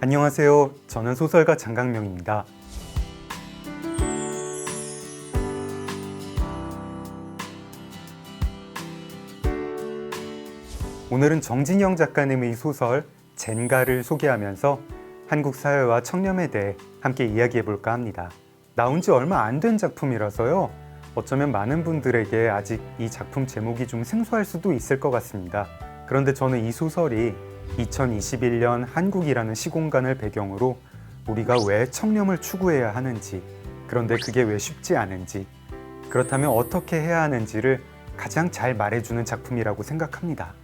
안녕하세요. 저는 소설가 장강명입니다. 오늘은 정진영 작가님의 소설 젠가를 소개하면서 한국 사회와 청렴에 대해 함께 이야기해 볼까 합니다. 나온 지 얼마 안 된 작품이라서요. 어쩌면 많은 분들에게 아직 이 작품 제목이 좀 생소할 수도 있을 것 같습니다. 그런데 저는 이 소설이 2021년 한국이라는 시공간을 배경으로 우리가 왜 청렴을 추구해야 하는지, 그런데 그게 왜 쉽지 않은지, 그렇다면 어떻게 해야 하는지를 가장 잘 말해주는 작품이라고 생각합니다.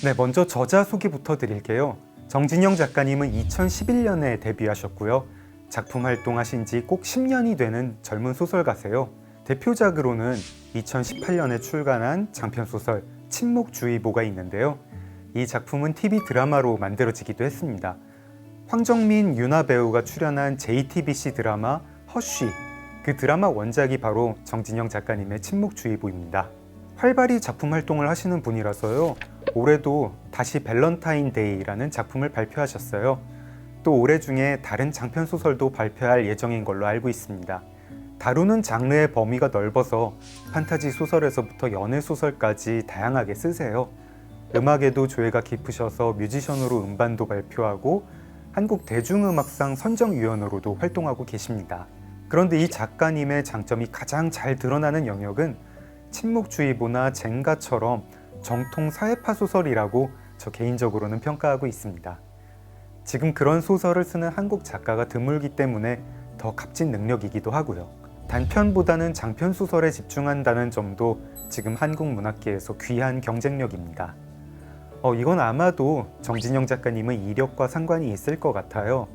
네, 먼저 저자 소개부터 드릴게요. 정진영 작가님은 2011년에 데뷔하셨고요. 작품 활동하신 지 꼭 10년이 되는 젊은 소설가세요. 대표작으로는 2018년에 출간한 장편소설 침묵주의보가 있는데요. 이 작품은 TV 드라마로 만들어지기도 했습니다. 황정민, 윤아 배우가 출연한 JTBC 드라마 허쉬, 그 드라마 원작이 바로 정진영 작가님의 침묵주의보입니다. 활발히 작품 활동을 하시는 분이라서요. 올해도 다시 밸런타인데이라는 작품을 발표하셨어요. 또 올해 중에 다른 장편소설도 발표할 예정인 걸로 알고 있습니다. 다루는 장르의 범위가 넓어서 판타지 소설에서부터 연애 소설까지 다양하게 쓰세요. 음악에도 조예가 깊으셔서 뮤지션으로 음반도 발표하고 한국 대중음악상 선정위원으로도 활동하고 계십니다. 그런데 이 작가님의 장점이 가장 잘 드러나는 영역은 침묵주의보나 젠가처럼 정통 사회파 소설이라고 저 개인적으로는 평가하고 있습니다. 지금 그런 소설을 쓰는 한국 작가가 드물기 때문에 더 값진 능력이기도 하고요. 단편보다는 장편 소설에 집중한다는 점도 지금 한국 문학계에서 귀한 경쟁력입니다. 이건 아마도 정진영 작가님의 이력과 상관이 있을 것 같아요.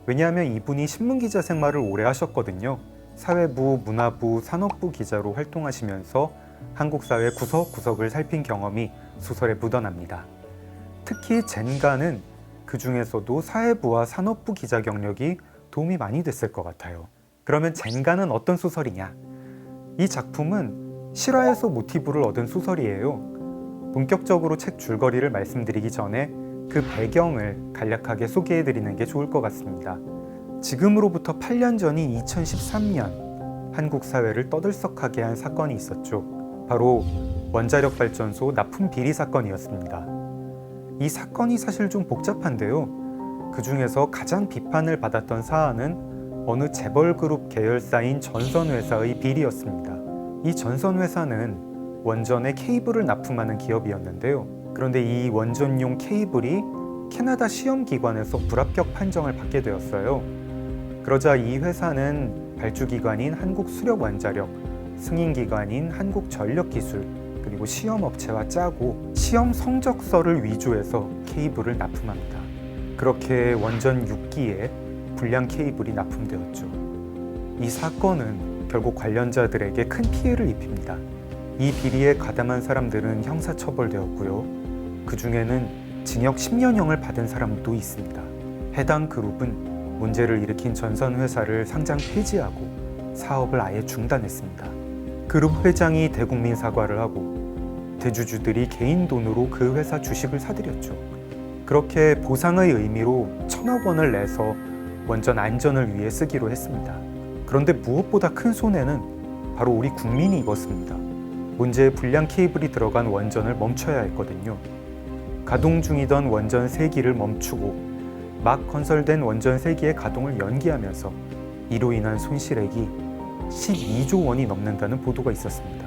왜냐하면 이분이 신문기자 생활을 오래 하셨거든요. 사회부, 문화부, 산업부 기자로 활동하시면서 한국 사회 구석구석을 살핀 경험이 소설에 묻어납니다. 특히 젠가는 그 중에서도 사회부와 산업부 기자 경력이 도움이 많이 됐을 것 같아요. 그러면 젠가는 어떤 소설이냐? 이 작품은 실화에서 모티브를 얻은 소설이에요. 본격적으로 책 줄거리를 말씀드리기 전에 그 배경을 간략하게 소개해드리는 게 좋을 것 같습니다. 지금으로부터 8년 전인 2013년 한국 사회를 떠들썩하게 한 사건이 있었죠. 바로 원자력 발전소 납품 비리 사건이었습니다. 이 사건이 사실 좀 복잡한데요. 그 중에서 가장 비판을 받았던 사안은 어느 재벌그룹 계열사인 전선회사의 비리였습니다. 이 전선회사는 원전에 케이블을 납품하는 기업이었는데요. 그런데 이 원전용 케이블이 캐나다 시험기관에서 불합격 판정을 받게 되었어요. 그러자 이 회사는 발주기관인 한국수력원자력, 승인기관인 한국전력기술, 그리고 시험업체와 짜고 시험 성적서를 위조해서 케이블을 납품합니다. 그렇게 원전 6기에 불량 케이블이 납품되었죠. 이 사건은 결국 관련자들에게 큰 피해를 입힙니다. 이 비리에 가담한 사람들은 형사처벌되었고요. 그 중에는 징역 10년형을 받은 사람도 있습니다. 해당 그룹은 문제를 일으킨 전선회사를 상장 폐지하고 사업을 아예 중단했습니다. 그룹 회장이 대국민 사과를 하고 대주주들이 개인 돈으로 그 회사 주식을 사들였죠. 그렇게 보상의 의미로 1,000억 원을 내서 원전 안전을 위해 쓰기로 했습니다. 그런데 무엇보다 큰 손해는 바로 우리 국민이 입었습니다. 문제의 불량 케이블이 들어간 원전을 멈춰야 했거든요. 가동 중이던 원전 3기를 멈추고 막 건설된 원전 3기의 가동을 연기하면서 이로 인한 손실액이 12조 원이 넘는다는 보도가 있었습니다.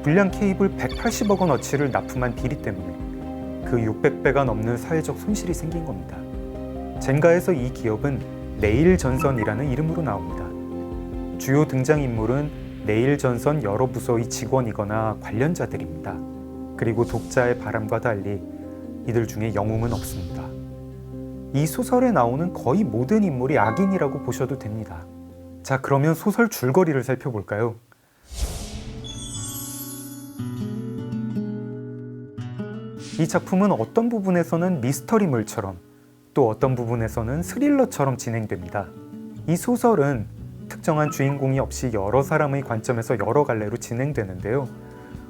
불량 케이블 180억 원어치를 납품한 비리 때문에 그 600배가 넘는 사회적 손실이 생긴 겁니다. 젠가에서 이 기업은 내일전선이라는 이름으로 나옵니다. 주요 등장인물은 내일전선 여러 부서의 직원이거나 관련자들입니다. 그리고 독자의 바람과 달리 이들 중에 영웅은 없습니다. 이 소설에 나오는 거의 모든 인물이 악인이라고 보셔도 됩니다. 자, 그러면 소설 줄거리를 살펴볼까요? 이 작품은 어떤 부분에서는 미스터리물처럼 또 어떤 부분에서는 스릴러처럼 진행됩니다. 이 소설은 특정한 주인공이 없이 여러 사람의 관점에서 여러 갈래로 진행되는데요.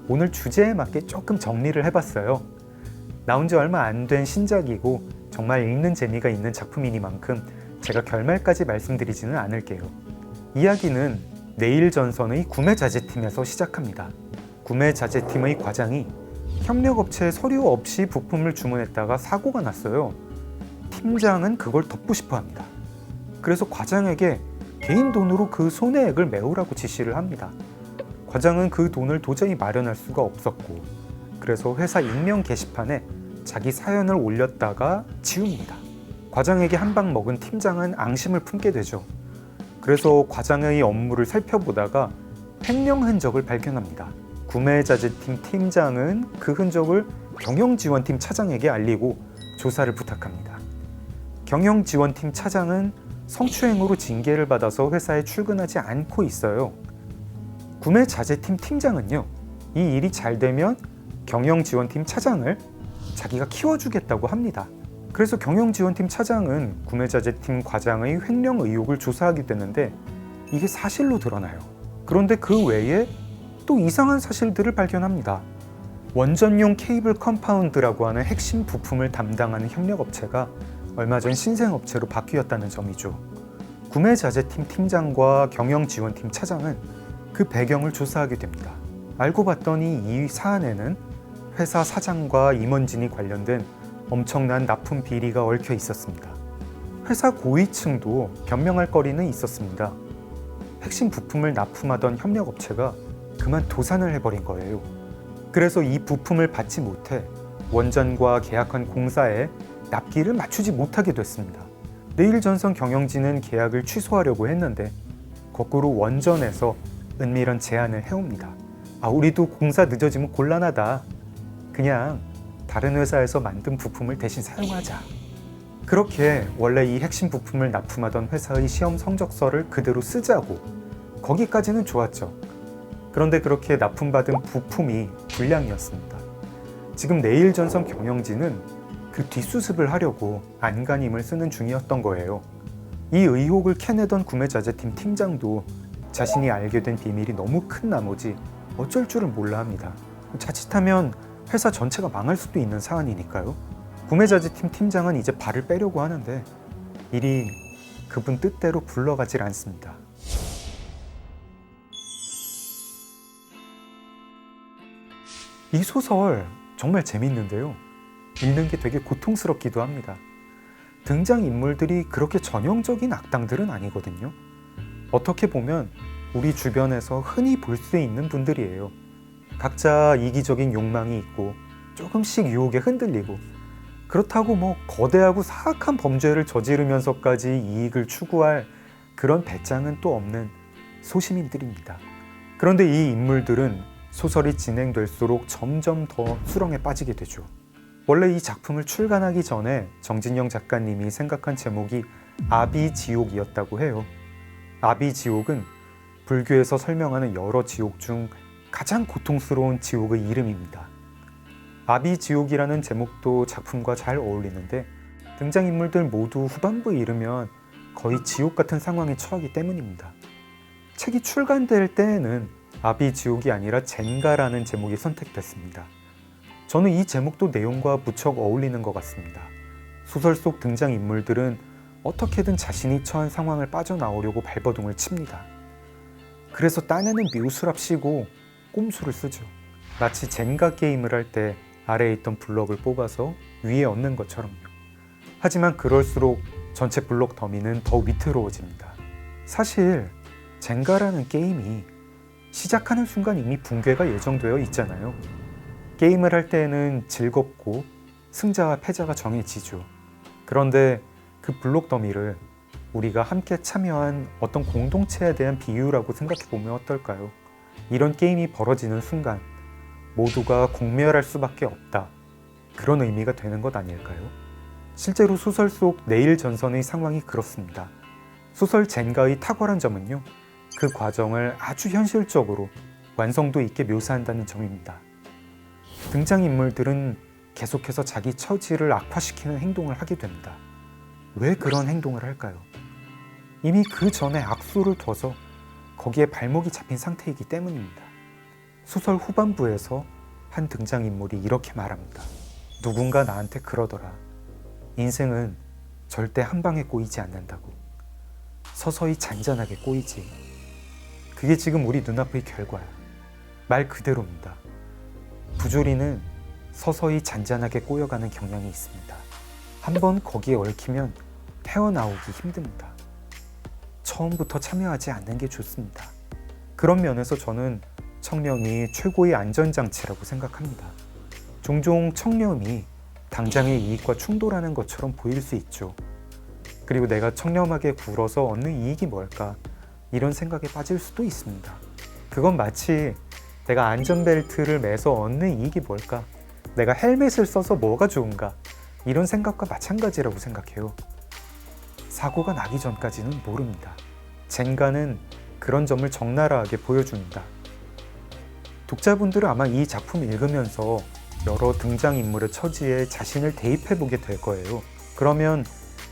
오늘 주제에 맞게 조금 정리를 해봤어요. 나온 지 얼마 안 된 신작이고 정말 읽는 재미가 있는 작품이니만큼 제가 결말까지 말씀드리지는 않을게요. 이야기는 내일전선의 구매자재팀에서 시작합니다. 구매자재팀의 과장이 협력업체에 서류 없이 부품을 주문했다가 사고가 났어요. 팀장은 그걸 덮고 싶어 합니다. 그래서 과장에게 개인 돈으로 그 손해액을 메우라고 지시를 합니다. 과장은 그 돈을 도저히 마련할 수가 없었고, 그래서 회사 익명 게시판에 자기 사연을 올렸다가 지웁니다. 과장에게 한 방 먹은 팀장은 앙심을 품게 되죠. 그래서 과장의 업무를 살펴보다가 횡령 흔적을 발견합니다. 구매자재팀 팀장은 그 흔적을 경영지원팀 차장에게 알리고 조사를 부탁합니다. 경영지원팀 차장은 성추행으로 징계를 받아서 회사에 출근하지 않고 있어요. 구매자재팀 팀장은요, 이 일이 잘 되면 경영지원팀 차장을 자기가 키워주겠다고 합니다. 그래서 경영지원팀 차장은 구매자재팀 과장의 횡령 의혹을 조사하게 되는데 이게 사실로 드러나요. 그런데 그 외에 또 이상한 사실들을 발견합니다. 원전용 케이블 컴파운드라고 하는 핵심 부품을 담당하는 협력업체가 얼마 전 신생업체로 바뀌었다는 점이죠. 구매자재팀 팀장과 경영지원팀 차장은 그 배경을 조사하게 됩니다. 알고 봤더니 이 사안에는 회사 사장과 임원진이 관련된 엄청난 납품 비리가 얽혀 있었습니다. 회사 고위층도 변명할 거리는 있었습니다. 핵심 부품을 납품하던 협력업체가 그만 도산을 해버린 거예요. 그래서 이 부품을 받지 못해 원전과 계약한 공사에 납기를 맞추지 못하게 됐습니다. 내일전선 경영진은 계약을 취소하려고 했는데 거꾸로 원전에서 은밀한 제안을 해옵니다. 우리도 공사 늦어지면 곤란하다. 그냥 다른 회사에서 만든 부품을 대신 사용하자. 그렇게 원래 이 핵심 부품을 납품하던 회사의 시험 성적서를 그대로 쓰자고. 거기까지는 좋았죠. 그런데 그렇게 납품받은 부품이 불량이었습니다. 지금 내일전선 경영진은 그 뒷수습을 하려고 안간힘을 쓰는 중이었던 거예요. 이 의혹을 캐내던 구매자재팀 팀장도 자신이 알게 된 비밀이 너무 큰 나머지 어쩔 줄을 몰라 합니다. 자칫하면 회사 전체가 망할 수도 있는 사안이니까요. 구매자재팀 팀장은 이제 발을 빼려고 하는데 일이 그분 뜻대로 굴러가질 않습니다. 이 소설 정말 재밌는데요. 읽는 게 되게 고통스럽기도 합니다. 등장인물들이 그렇게 전형적인 악당들은 아니거든요. 어떻게 보면 우리 주변에서 흔히 볼 수 있는 분들이에요. 각자 이기적인 욕망이 있고 조금씩 유혹에 흔들리고, 그렇다고 거대하고 사악한 범죄를 저지르면서까지 이익을 추구할 그런 배짱은 또 없는 소시민들입니다. 그런데 이 인물들은 소설이 진행될수록 점점 더 수렁에 빠지게 되죠. 원래 이 작품을 출간하기 전에 정진영 작가님이 생각한 제목이 아비지옥이었다고 해요. 아비지옥은 불교에서 설명하는 여러 지옥 중 가장 고통스러운 지옥의 이름입니다. 아비지옥이라는 제목도 작품과 잘 어울리는데 등장인물들 모두 후반부에 이르면 거의 지옥 같은 상황에 처하기 때문입니다. 책이 출간될 때에는 아비지옥이 아니라 젠가라는 제목이 선택됐습니다. 저는 이 제목도 내용과 무척 어울리는 것 같습니다. 소설 속 등장인물들은 어떻게든 자신이 처한 상황을 빠져나오려고 발버둥을 칩니다. 그래서 딴에는 묘수랍시고 꼼수를 쓰죠. 마치 젠가 게임을 할 때 아래에 있던 블럭을 뽑아서 위에 얹는 것처럼요. 하지만 그럴수록 전체 블록 더미는 더 위태로워집니다. 사실 젠가라는 게임이 시작하는 순간 이미 붕괴가 예정되어 있잖아요. 게임을 할 때에는 즐겁고 승자와 패자가 정해지죠. 그런데 그 블록 더미를 우리가 함께 참여한 어떤 공동체에 대한 비유라고 생각해보면 어떨까요? 이런 게임이 벌어지는 순간 모두가 공멸할 수밖에 없다. 그런 의미가 되는 것 아닐까요? 실제로 소설 속 내일전선의 상황이 그렇습니다. 소설 젠가의 탁월한 점은요, 그 과정을 아주 현실적으로 완성도 있게 묘사한다는 점입니다. 등장인물들은 계속해서 자기 처지를 악화시키는 행동을 하게 됩니다. 왜 그런 행동을 할까요? 이미 그 전에 악수를 둬서 거기에 발목이 잡힌 상태이기 때문입니다. 소설 후반부에서 한 등장인물이 이렇게 말합니다. 누군가 나한테 그러더라. 인생은 절대 한 방에 꼬이지 않는다고. 서서히 잔잔하게 꼬이지. 그게 지금 우리 눈앞의 결과야. 말 그대로입니다. 부조리는 서서히 잔잔하게 꼬여가는 경향이 있습니다. 한번 거기에 얽히면 헤어나오기 힘듭니다. 처음부터 참여하지 않는 게 좋습니다. 그런 면에서 저는 청렴이 최고의 안전장치라고 생각합니다. 종종 청렴이 당장의 이익과 충돌하는 것처럼 보일 수 있죠. 그리고 내가 청렴하게 굴어서 얻는 이익이 뭘까? 이런 생각에 빠질 수도 있습니다. 그건 마치 내가 안전벨트를 매서 얻는 이익이 뭘까? 내가 헬멧을 써서 뭐가 좋은가? 이런 생각과 마찬가지라고 생각해요. 사고가 나기 전까지는 모릅니다. 젠가는 그런 점을 적나라하게 보여줍니다. 독자분들은 아마 이 작품 읽으면서 여러 등장인물의 처지에 자신을 대입해보게 될 거예요. 그러면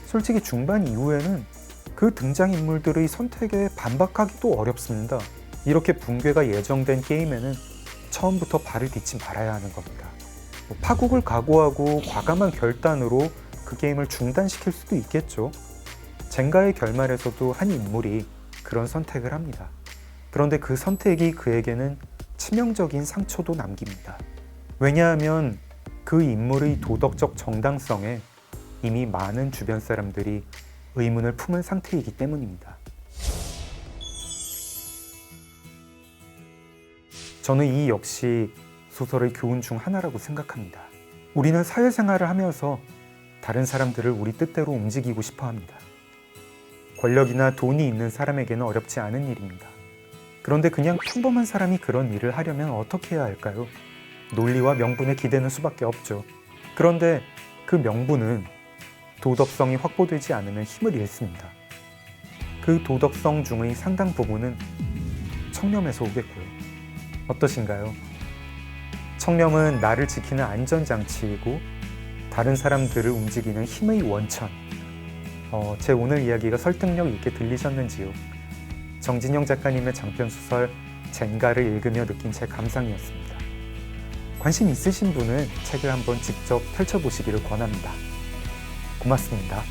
솔직히 중반 이후에는 그 등장인물들의 선택에 반박하기도 어렵습니다. 이렇게 붕괴가 예정된 게임에는 처음부터 발을 딛지 말아야 하는 겁니다. 파국을 각오하고 과감한 결단으로 그 게임을 중단시킬 수도 있겠죠. 젠가의 결말에서도 한 인물이 그런 선택을 합니다. 그런데 그 선택이 그에게는 치명적인 상처도 남깁니다. 왜냐하면 그 인물의 도덕적 정당성에 이미 많은 주변 사람들이 의문을 품은 상태이기 때문입니다. 저는 이 역시 소설의 교훈 중 하나라고 생각합니다. 우리는 사회생활을 하면서 다른 사람들을 우리 뜻대로 움직이고 싶어 합니다. 권력이나 돈이 있는 사람에게는 어렵지 않은 일입니다. 그런데 그냥 평범한 사람이 그런 일을 하려면 어떻게 해야 할까요? 논리와 명분에 기대는 수밖에 없죠. 그런데 그 명분은 도덕성이 확보되지 않으면 힘을 잃습니다. 그 도덕성 중의 상당 부분은 청렴에서 오겠고요. 어떠신가요? 청렴은 나를 지키는 안전장치이고 다른 사람들을 움직이는 힘의 원천. 제 오늘 이야기가 설득력 있게 들리셨는지요? 정진영 작가님의 장편소설 젠가를 읽으며 느낀 제 감상이었습니다. 관심 있으신 분은 책을 한번 직접 펼쳐보시기를 권합니다. 고맙습니다.